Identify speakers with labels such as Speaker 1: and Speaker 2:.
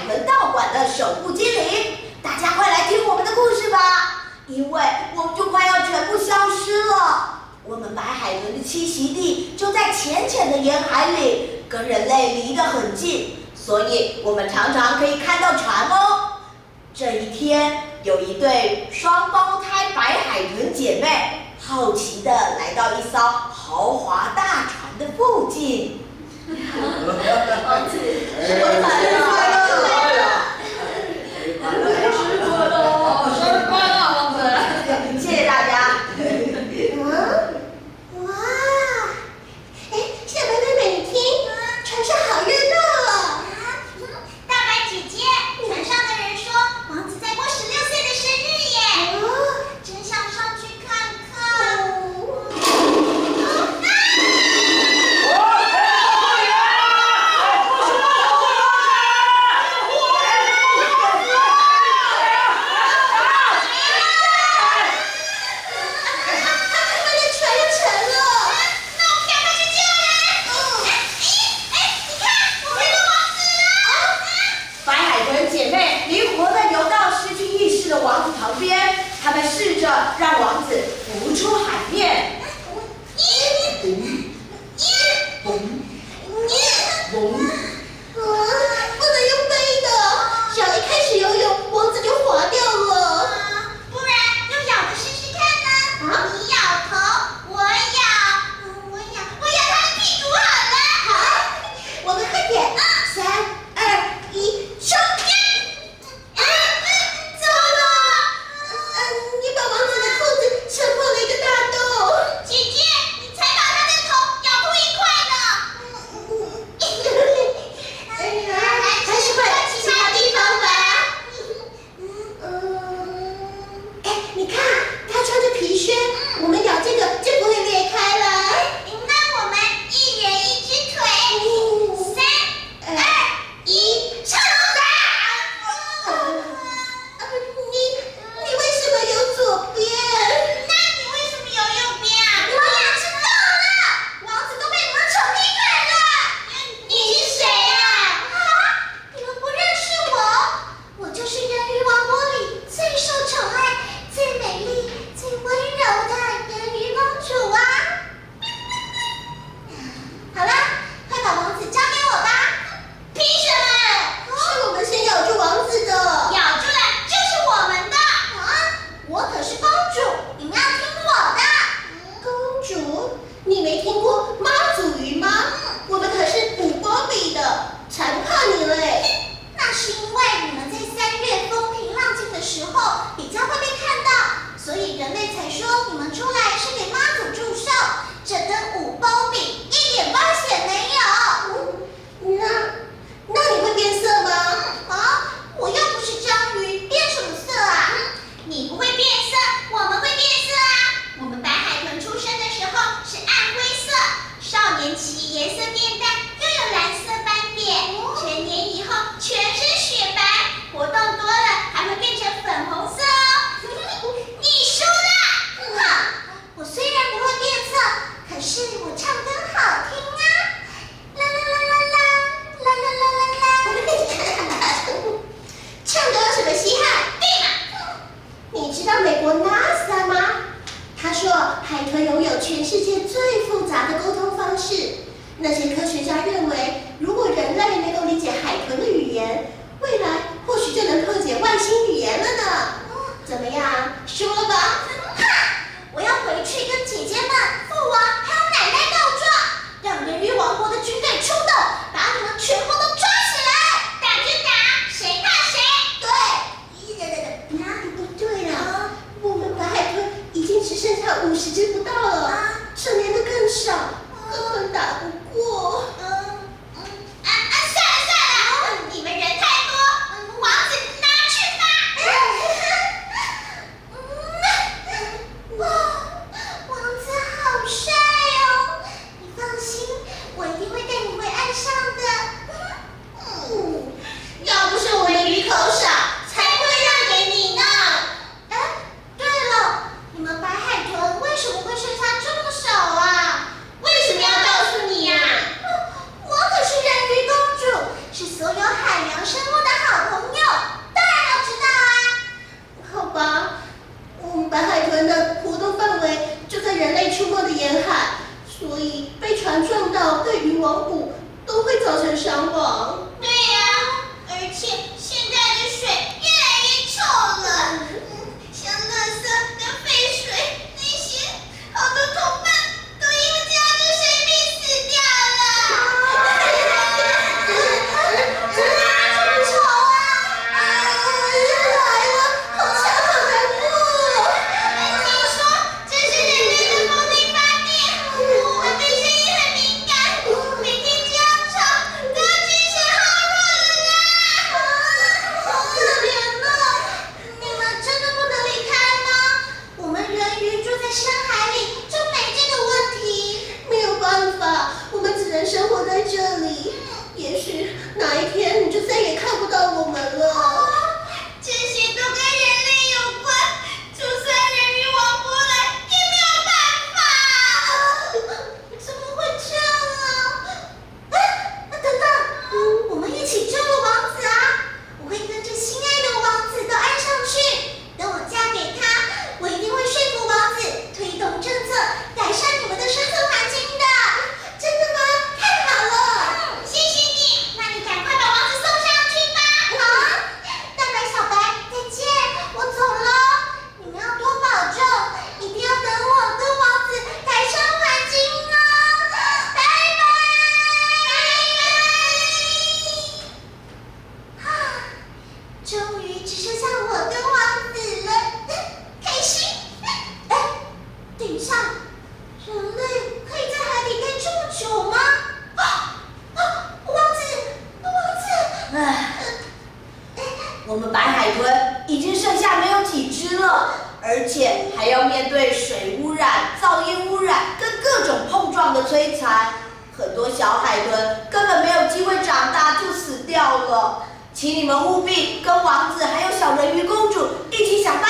Speaker 1: 豚道馆的守护精灵。大家快来听我们的故事吧，因为我们就快要全部消失了。我们白海豚的栖息地就在浅浅的沿海里，跟人类离得很近，所以我们常常可以看到船哦。这一天，有一对双胞胎白海豚姐妹好奇地来到一艘豪华大船的附近。
Speaker 2: 王子，
Speaker 1: 生日快乐！
Speaker 2: 生日快乐，王子！
Speaker 1: 谢谢大家。
Speaker 3: 哇！哎，小妹妹，你听，船上好热闹哦！
Speaker 4: 大白姐姐，船上的人说王子在过16岁的生日耶！真想上去看看。
Speaker 1: 王子旁边，他们试着让王子浮出海面。
Speaker 3: 不能用背的，只要一开始游泳，王子就滑掉了。
Speaker 4: 不然用咬的试试看呢？你咬头，我咬他的屁股好了。
Speaker 3: 好，我们快点，3、2、1，冲！糟了！你把王子的裤子撑破了一个大洞。
Speaker 4: 姐姐，你才把他的头咬破一块呢。
Speaker 3: 还是换其他地方吧。你看，他穿着皮靴，我们咬这个就不会裂开了。
Speaker 4: 那我们一人一只腿，3、2、1，冲！
Speaker 3: 你为什么有左边？
Speaker 4: 那你为什么有右边啊？我也知道了，王子都被你们宠劈腿了。你是谁啊？你们不认识我？我就是人鱼王国里最受宠爱、最美丽、最温柔的人鱼公主啊！好了，快把王子交给我吧。凭什么？
Speaker 3: 是我们先咬住王子的。
Speaker 4: 咬住了就是我们的。我可是公主，你们要听我的。
Speaker 3: 公主，你没听过妈祖鱼吗？我们可是捕波比的，才不怕你嘞。
Speaker 4: 那是因为你们在3月风平浪静的时候比较会被看到，所以人类才说你们出来是给妈祖祝寿。这跟舞包比一点关系也没有。
Speaker 3: 那你会变色吗？
Speaker 4: 我又不是章鱼，变什么色啊？你不会变色，我们会变色啊！我们白海豚出生的时候是暗灰色，少年期颜色变淡，又有蓝色斑点，成年以后全身雪白，活动多了还会变成粉红色哦。你输了！我虽然不会变色，可是我唱歌好听啊！啦啦啦啦啦，啦啦啦啦啦。
Speaker 3: 唱歌有什么稀罕？
Speaker 4: 对嘛？
Speaker 3: 你知道美国 NASA 吗？他说海豚拥有全世界最复杂的沟通方式。那些科学家认为，如果人类能够理解海豚的语言，未来或许就能破解外星语言了呢。怎么样，输了吧？
Speaker 4: 我要回去跟姐姐们、父王还有奶奶告状，让人鱼王国的军队出动，把你们全部都抓起来，打就打，谁怕谁？
Speaker 3: 不对了，我们白海豚已经只剩下50只不到了，成年的更少，根本打不过。
Speaker 4: 算了，你们人太多，王子拿去吧。王子好帅哦！你放心，我一定会带你回岸上的。
Speaker 3: 要不是我们鱼口少，
Speaker 4: 才不会让给你呢。对了，你们白海豚为什么会剩下这么少啊？
Speaker 3: 为什么要告诉你呀？
Speaker 4: 我可是人鱼公主，是所有海洋生物的好
Speaker 3: 造成伤亡。
Speaker 4: 对呀，而且现在的水越来越臭了，像垃圾跟废水那些，好多同伴都因为这样就生病死掉了。
Speaker 3: 这么吵啊！又来了，好想好难过。
Speaker 4: 听说这是人类的风力发电，我们对声音很敏感，每天这样吵都要精神耗弱了啦。好可怜哦，你们真的不能离开吗？我们人鱼住在深海里就没这个问题。
Speaker 3: 没有办法，我们只能生活在这里。也许哪一天你就再也看不到我们了。
Speaker 4: 这些都跟人类有关，就算人鱼王国来也没有办法。怎么会这样啊？等等，我们一起救了王子啊！我会跟着心爱的王子到岸上去，等我嫁给他，我一定会说服王子推动政策，改善你们的生存环境的。真的吗？太好了！谢谢你，那你赶快把王子送上去吧。好，大白小白，再见，我走了。你们要多保重，一定要等我跟王子改善环境哦。拜拜，拜拜。终于只剩下我跟王子了，开心。哎，等一下，人类可以在海里待这么久吗？王子，
Speaker 1: 唉，我们白海豚已经剩下没有几只了，而且还要面对水污染、噪音污染跟各种碰撞的摧残，很多小海豚根本没有机会长大就死掉了。请你们务必跟王子还有小人鱼公主一起想办